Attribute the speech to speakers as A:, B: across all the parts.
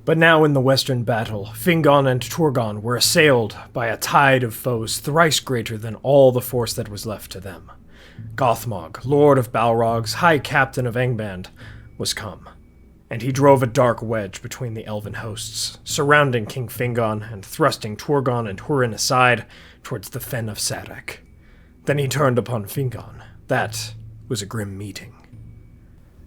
A: But now in the western battle, Fingon and Turgon were assailed by a tide of foes thrice greater than all the force that was left to them. Gothmog, Lord of Balrogs, High-captain of Angband, was come, and he drove a dark wedge between the elven hosts, surrounding King Fingon and thrusting Turgon and Hurin aside towards the Fen of Sadak. Then he turned upon Fingon. That was a grim meeting.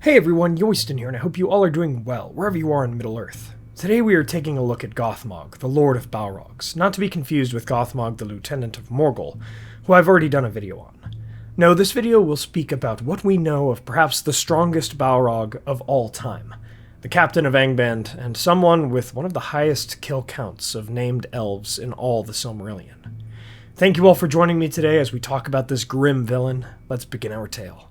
A: Hey everyone, Yoiston here, and I hope you all are doing well, wherever you are in Middle-earth. Today we are taking a look at Gothmog, the Lord of Balrogs, not to be confused with Gothmog, the Lieutenant of Morgul, who I've already done a video on. No, this video will speak about what we know of perhaps the strongest Balrog of all time, the Captain of Angband, and someone with one of the highest kill counts of named elves in all the Silmarillion. Thank you all for joining me today as we talk about this grim villain. Let's begin our tale.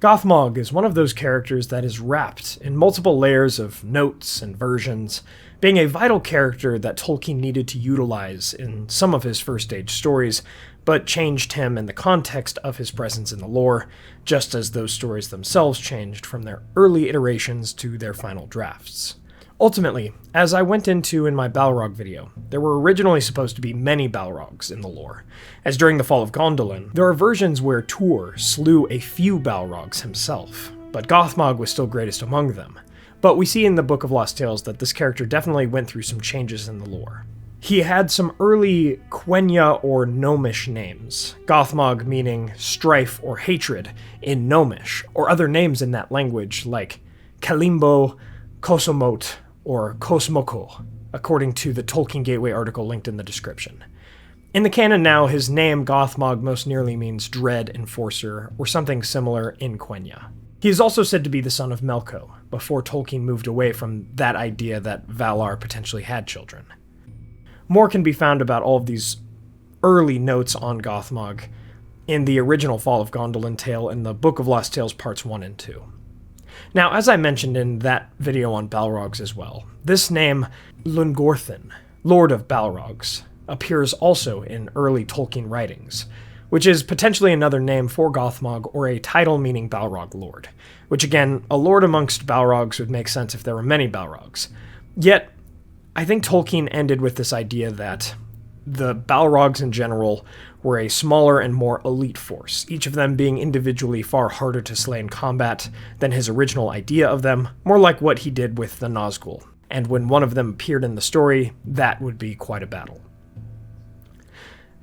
A: Gothmog is one of those characters that is wrapped in multiple layers of notes and versions, being a vital character that Tolkien needed to utilize in some of his First Age stories, but changed him in the context of his presence in the lore, just as those stories themselves changed from their early iterations to their final drafts. Ultimately, as I went into in my Balrog video, there were originally supposed to be many Balrogs in the lore, as during the fall of Gondolin, there are versions where Tuor slew a few Balrogs himself, but Gothmog was still greatest among them. But we see in the Book of Lost Tales that this character definitely went through some changes in the lore. He had some early Quenya or Gnomish names, Gothmog meaning strife or hatred in Gnomish, or other names in that language like Kalimbo, Kosomot, or Kosmoko, according to the Tolkien Gateway article linked in the description. In the canon now, his name Gothmog most nearly means Dread Enforcer, or something similar in Quenya. He is also said to be the son of Melko, before Tolkien moved away from that idea that Valar potentially had children. More can be found about all of these early notes on Gothmog in the original Fall of Gondolin tale in the Book of Lost Tales parts 1 and 2. Now, as I mentioned in that video on Balrogs as well, this name, Lungorthin, Lord of Balrogs, appears also in early Tolkien writings, which is potentially another name for Gothmog or a title meaning Balrog Lord, which again, a lord amongst Balrogs would make sense if there were many Balrogs. Yet, I think Tolkien ended with this idea that the Balrogs in general were a smaller and more elite force, each of them being individually far harder to slay in combat than his original idea of them, more like what he did with the Nazgul, and when one of them appeared in the story, that would be quite a battle.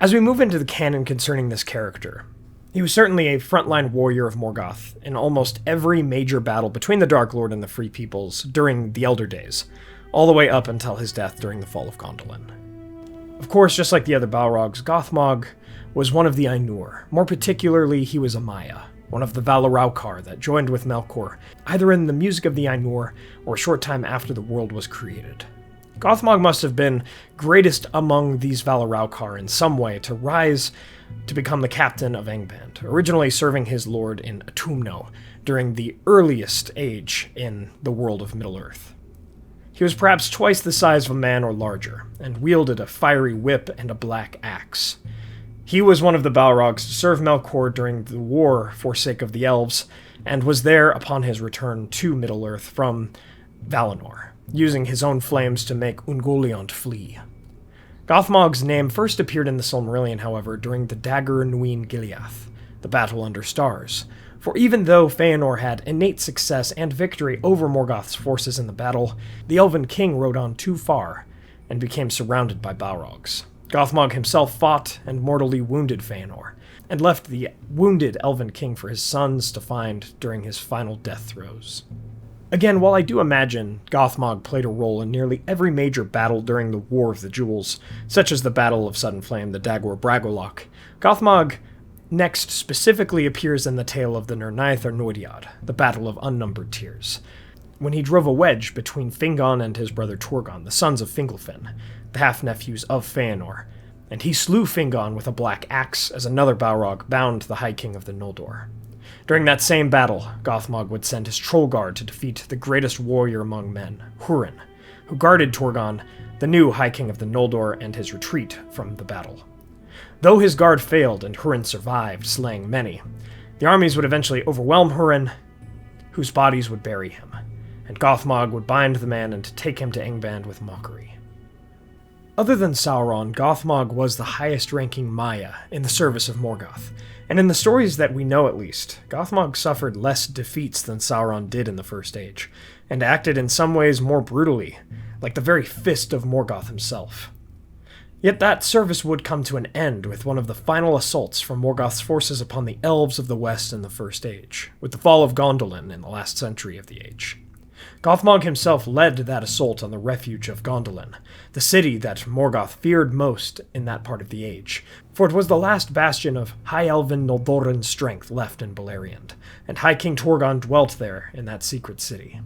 A: As we move into the canon concerning this character, he was certainly a frontline warrior of Morgoth in almost every major battle between the Dark Lord and the Free Peoples during the Elder Days, all the way up until his death during the Fall of Gondolin. Of course, just like the other Balrogs, Gothmog was one of the Ainur. More particularly, he was a Maya, one of the Valaraukar that joined with Melkor, either in the music of the Ainur or a short time after the world was created. Gothmog must have been greatest among these Valaraukar in some way to rise to become the captain of Angband, originally serving his lord in Autumno during the earliest age in the world of Middle-earth. He was perhaps twice the size of a man or larger, and wielded a fiery whip and a black axe. He was one of the Balrogs to serve Melkor during the war for sake of the elves, and was there upon his return to Middle-earth from Valinor, using his own flames to make Ungoliant flee. Gothmog's name first appeared in the Silmarillion, however, during the Dagor Nuin Gileath, the Battle Under Stars, for even though Feanor had innate success and victory over Morgoth's forces in the battle, the Elven King rode on too far and became surrounded by Balrogs. Gothmog himself fought and mortally wounded Feanor, and left the wounded Elven King for his sons to find during his final death throes. Again, while I do imagine Gothmog played a role in nearly every major battle during the War of the Jewels, such as the Battle of Sudden Flame, the Dagor Bragolok, Gothmog next specifically appears in the tale of the Nirnaeth Arnodiad, the Battle of Unnumbered Tears, when he drove a wedge between Fingon and his brother Turgon, the sons of Fingolfin, the half-nephews of Feanor, and he slew Fingon with a black axe as another Balrog bound the High King of the Noldor. During that same battle, Gothmog would send his troll guard to defeat the greatest warrior among men, Hurin, who guarded Turgon, the new High King of the Noldor, and his retreat from the battle. Though his guard failed and Hurin survived, slaying many, the armies would eventually overwhelm Hurin, whose bodies would bury him, and Gothmog would bind the man and take him to Angband with mockery. Other than Sauron, Gothmog was the highest-ranking Maya in the service of Morgoth, and in the stories that we know at least, Gothmog suffered less defeats than Sauron did in the First Age, and acted in some ways more brutally, like the very fist of Morgoth himself. Yet that service would come to an end with one of the final assaults from Morgoth's forces upon the elves of the West in the First Age, with the fall of Gondolin in the last century of the Age. Gothmog himself led that assault on the refuge of Gondolin, the city that Morgoth feared most in that part of the Age, for it was the last bastion of High Elven Noldoran strength left in Beleriand, and High King Torgon dwelt there in that secret city.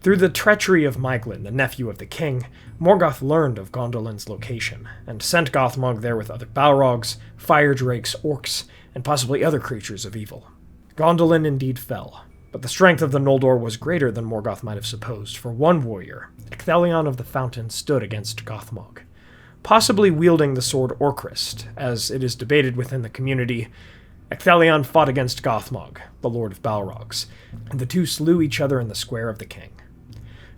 A: Through the treachery of Maeglin, the nephew of the king, Morgoth learned of Gondolin's location, and sent Gothmog there with other Balrogs, fire drakes, orcs, and possibly other creatures of evil. Gondolin indeed fell, but the strength of the Noldor was greater than Morgoth might have supposed, for one warrior, Ecthelion of the Fountain, stood against Gothmog, possibly wielding the sword Orcrist. As it is debated within the community, Ecthelion fought against Gothmog, the Lord of Balrogs, and the two slew each other in the Square of the King.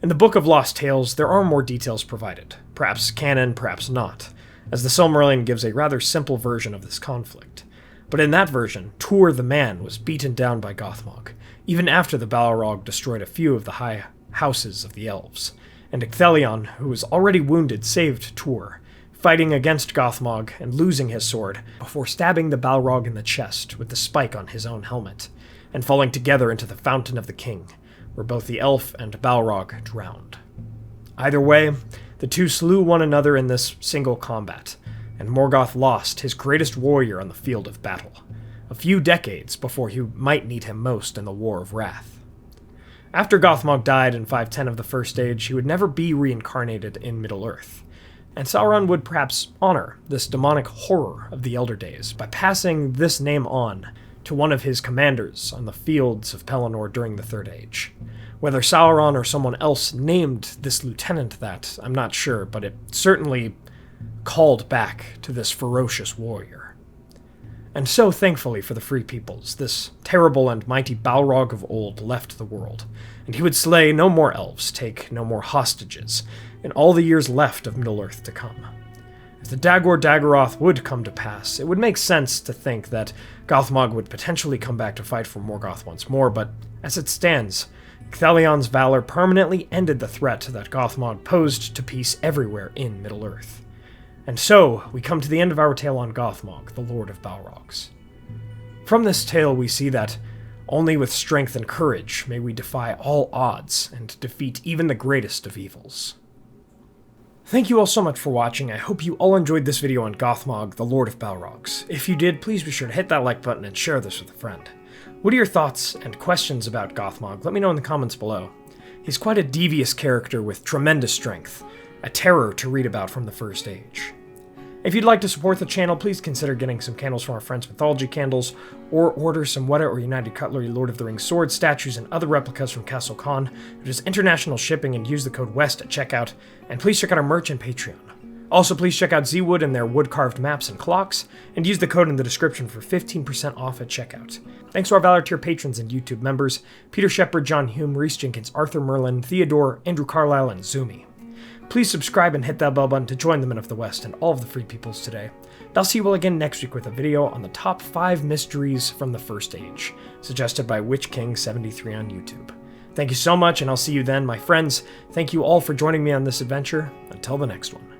A: In the Book of Lost Tales, there are more details provided, perhaps canon, perhaps not, as the Silmarillion gives a rather simple version of this conflict. But in that version, Tuor the Man was beaten down by Gothmog, even after the Balrog destroyed a few of the high houses of the elves, and Ecthelion, who was already wounded, saved Tuor, fighting against Gothmog and losing his sword before stabbing the Balrog in the chest with the spike on his own helmet, and falling together into the Fountain of the King, where both the elf and Balrog drowned. Either way, the two slew one another in this single combat, and Morgoth lost his greatest warrior on the field of battle, a few decades before he might need him most in the War of Wrath. After Gothmog died in 510 of the First Age, he would never be reincarnated in Middle-earth, and Sauron would perhaps honor this demonic horror of the Elder Days by passing this name on to one of his commanders on the fields of Pelennor during the Third Age. Whether Sauron or someone else named this lieutenant that, I'm not sure, but it certainly called back to this ferocious warrior. And so, thankfully for the Free Peoples, this terrible and mighty Balrog of old left the world, and he would slay no more elves, take no more hostages, in all the years left of Middle-earth to come. If the Dagor Daggerath would come to pass, it would make sense to think that Gothmog would potentially come back to fight for Morgoth once more, but as it stands, Ecthelion's valor permanently ended the threat that Gothmog posed to peace everywhere in Middle-earth. And so, we come to the end of our tale on Gothmog, the Lord of Balrogs. From this tale we see that only with strength and courage may we defy all odds and defeat even the greatest of evils. Thank you all so much for watching. I hope you all enjoyed this video on Gothmog, the Lord of Balrogs. If you did, please be sure to hit that like button and share this with a friend. What are your thoughts and questions about Gothmog? Let me know in the comments below. He's quite a devious character with tremendous strength, a terror to read about from the First Age. If you'd like to support the channel, please consider getting some candles from our friends Mythologie Candles, or order some Weta or United Cutlery Lord of the Rings swords, statues, and other replicas from Castle Kon, which is international shipping, and use the code WEST at checkout, and please check out our merch and Patreon. Also, please check out Z-Wood and their wood-carved maps and clocks, and use the code in the description for 15% off at checkout. Thanks to our Valor Tier patrons and YouTube members, Peter Shepard, John Hume, Reese Jenkins, Arthur Merlin, Theodore, Andrew Carlisle, and Zoomi. Please subscribe and hit that bell button to join the Men of the West and all of the Free Peoples today. And I'll see you all again next week with a video on the top 5 mysteries from the First Age, suggested by WitchKing73 on YouTube. Thank you so much, and I'll see you then, my friends. Thank you all for joining me on this adventure. Until the next one.